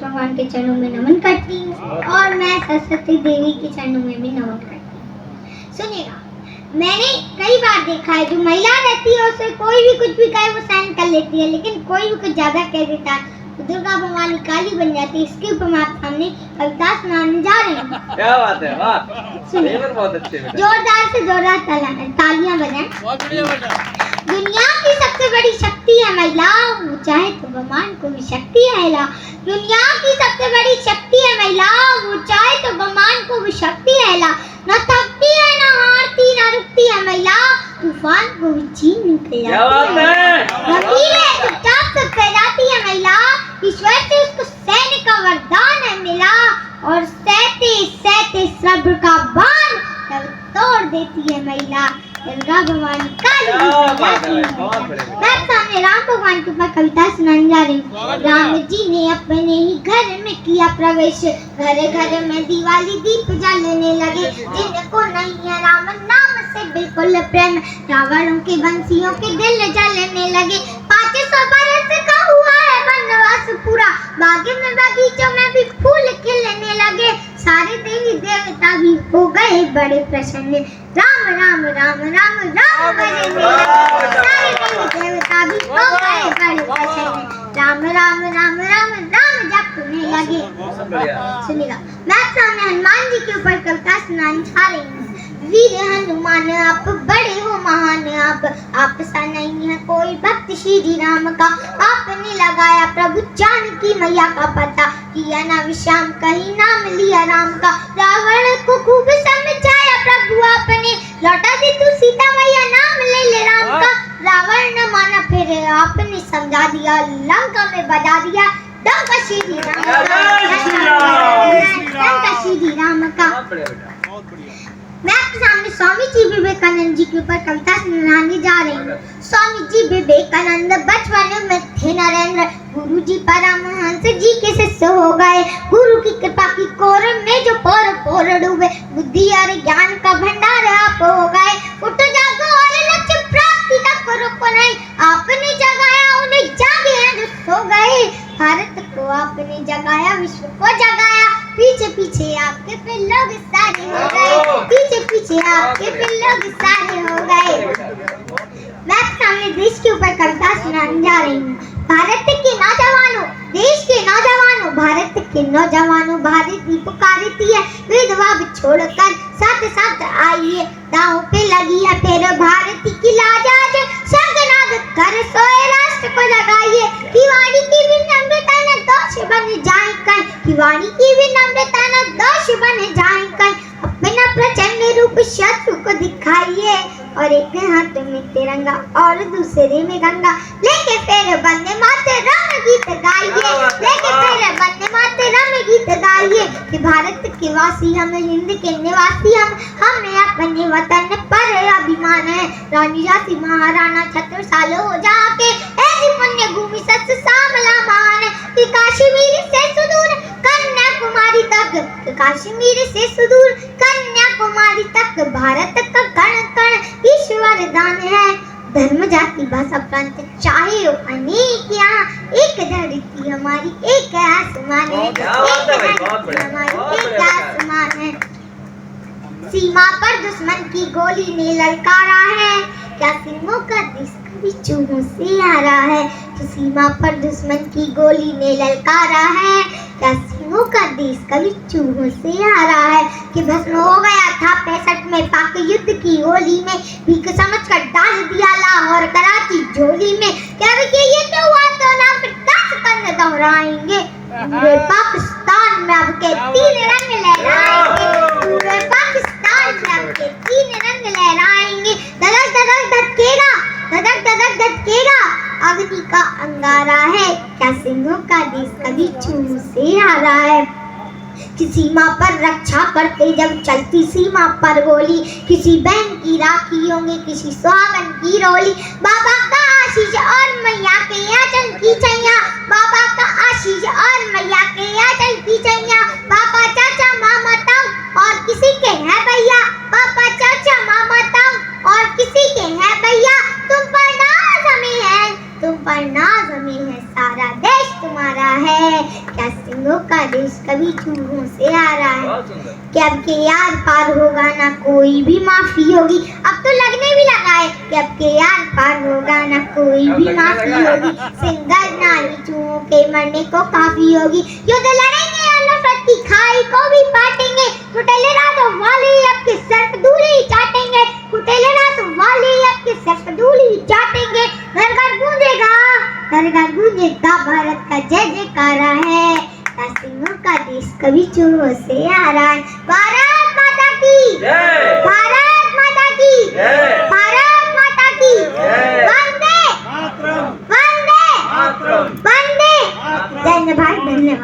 भगवान के चरणों में नमन करती हूँ और मैं सरस्वती देवी के चरणों में भी नमन करती हूँ। सुनिएगा, मैंने कई बार देखा है जो महिला रहती है उसे कोई भी कुछ भी कहे वो सहन कर लेती है, लेकिन कोई भी कुछ ज्यादा कह देता है तो दुर्गा भवानी काली बन जाती है। इसके ऊपर मैं आप सामने कविता सुनाने जा रही हूँ। क्या बात है, वाह, बहुत अच्छे बेटा। जोरदार से जोरदार तालियां बजाएं। बहुत बढ़िया बेटा। दुनिया की सबसे बड़ी शक्ति है महिला, वो चाहे तो ब्रह्मांड को भी शक्ति है हिला। दुनिया की सबसे बड़ी शक्ति है महिला, वो चाहे तो ब्रह्मांड को भी शक्ति है हिला। न थकती है न हारती न रुकती है महिला, तूफान को भी चीन निकल जाती है। चुपचाप सब फैलाती है महिला, ईश्वर से उसको सैन्य का वरदान है मिला और सहते सहते सब्र का बांध तोड़ देती है महिला। दुर्गा भवानी काली मैं सामने राम भगवान के ऊपर कविता सुनाने जा रही हूँ। राम जी ने अपने ही घर में किया प्रवेश, घर घर में दिवाली दीप जलने लगे। जिनको नहीं है राम नाम से बिल्कुल प्रेम, रावणों के बंसियों के दिल जलने लगे। 500 बरस का हुआ है वनवास पूरा, बागे में बगीचों में भी फूल खिलने लगे। सारे देवी देवता भी हो गए बड़े प्रसन्न, राम राम राम राम राम बजने लगे। सारे देवी देवता भी हो गए बड़े प्रसन्न, राम राम राम राम राम जपने लगे। सुनिएगा, मैं सामने हनुमान जी के ऊपर कविता सुनाने जा रही हूँ। वीर हनुमान आप बड़े हो महान, आप सा नहीं है कोई भक्त श्री राम का। आपने लगाया प्रभु जानकी मैया का पता, किया ना विश्राम कहीं नाम लिया राम का। रावण को खूब समझाया प्रभु आपने, लौटा दे तू सीता मैया नाम ले ले राम का। रावण न माना फिर आपने समझा दिया, लंका में बजा दिया डंका श्री राम का, डंका श्री राम का। मैं आपके सामने स्वामी जी विवेकानंद जी के ऊपर कविता सुनाने जा रही हूँ। स्वामी जी विवेकानंद बचपन में थे नरेंद्र, गुरु जी परमहंस जी के शिष्य हो गए। गुरु की कृपा की कोर में जो पोर पोर डूबे, बुद्धि और ज्ञान का भंडार आप हो गए। उठो जागो और लक्ष्य प्राप्ति तक रुको नहीं, आपने जगाया उन्हें जागे हैं जो सो गए। भारत को आपने जगाया, विश्व को जगाया, पीछे पीछे आपके फिर लोग सारे हो गए। पीछे पीछे आपके फिर लोग सारे हो गए। मैं सामने देश के ऊपर कविता सुनाने जा रही हूँ। भारत के नौजवानों, देश के नौजवानों, भारत के नौजवानों, भारत की पुकारती है भेदभाव छोड़कर साथ साथ आइए। दांव पे लगी है फिर भारत की लाज, आज संगनाद कर सोए राष्ट्र को जगाइए। खिवाड़ी की भी नम्रता न दोष बन जाए कर, खिवाड़ी की भी नम्रता न दोष बन जाए कर। अपना प्रचंड रूप शत्रु को दिखाइए, और एक हाथ में तिरंगा और दूसरे में गंगा लेके फिर वंदे मातरम गीत गाइए। लेके फिर वंदे मातरम गीत गाइए कि भारत के वासी हम, हिंद के निवासी हम, हमने अपने वतन पर अभिमान है। रानी झांसी महाराणा छत्रसाल हो जाके ऐसी पुण्य भूमि सच श्यामला मान, कि कश्मीर से सुदूर कन्याकुमारी तक, कश्मीर से सुदूर कन्याकुमारी तक भारत का कण कण ईश्वर दान है। धर्म जाति भाषा प्रांत चाहे हो अनेक, यहाँ एक धरती हमारी एक आसमान है, एक धरती हमारी एक आसमान है। सीमा पर दुश्मन की गोली ने ललकारा है, क्या सिंहों का देश कभी चूहों से हारा है। तो सीमा पर दुश्मन की गोली ने ललकारा है, क्या सिंहों का देश कभी चूहों से हारा है। कि भस्म हो गया था 65 में पाक युद्ध की होली में, भीख समझकर डाल दिया लाहौर कराची झोली में। क्या ये तो हुआ तो ना फिर 10 पन्ने दोहराएंगे, पूरे पाकिस्तान में अब के 3 रंग लहराएंगे। पूरे पाकिस्तान में अब के 3 रंग लहराएंगे। धड़क धड़क धड़केगा, धड़क धड़क धड़केगा अग्नि का अंगारा है, क्या सिंहों का देश कभी चूहों से हारा है। कि सीमा पर रक्षा करते जब चलती सीमा पर गोली, किसी बहन की राखी होंगे किसी सुहागन की रोली। बाबा का आशीष और मैया के आंचल की छैया, बाबा का आशीष और मैया के आंचल की छैया। पापा चाचा मामा ताऊ और किसी के है भैया, पापा चाचा मामा ताऊ और किसी के है भैया। तुम पर नाज हमें है, तुम पर नाज हमें है, सारा देश तुम्हारा है। क्या सिंहों कभी चूहों से आ रहा है बहुत सुंदर। कि अब के यार पार होगा ना कोई भी माफी होगी। अब तो लगने भी लगा है कि अब के यार पार होगा ना कोई अब भी लगने माफी लगा है। होगी। सिंगर नारी चूहों के मरने को काफी होगी। युद्ध लड़ेंगे और नफरत की खाई को भी पाटेंगे। कुटेले रातों वाले अब के सर्फ धूली चाटेंगे। कुटेले रातों वाले अब के सर्फ धूली चाटेंगे। घर घर गूंजेगा, घर घर गूंजेगा भारत का जय जयकारा है। सिंहों का देश कभी चूहों से आ रहा है। भारत माता की जय। भारत माता की जय। भारत माता की जय। वंदे मातरम। वंदे मातरम। वंदे मातरम। धन्यवाद धन्यवाद।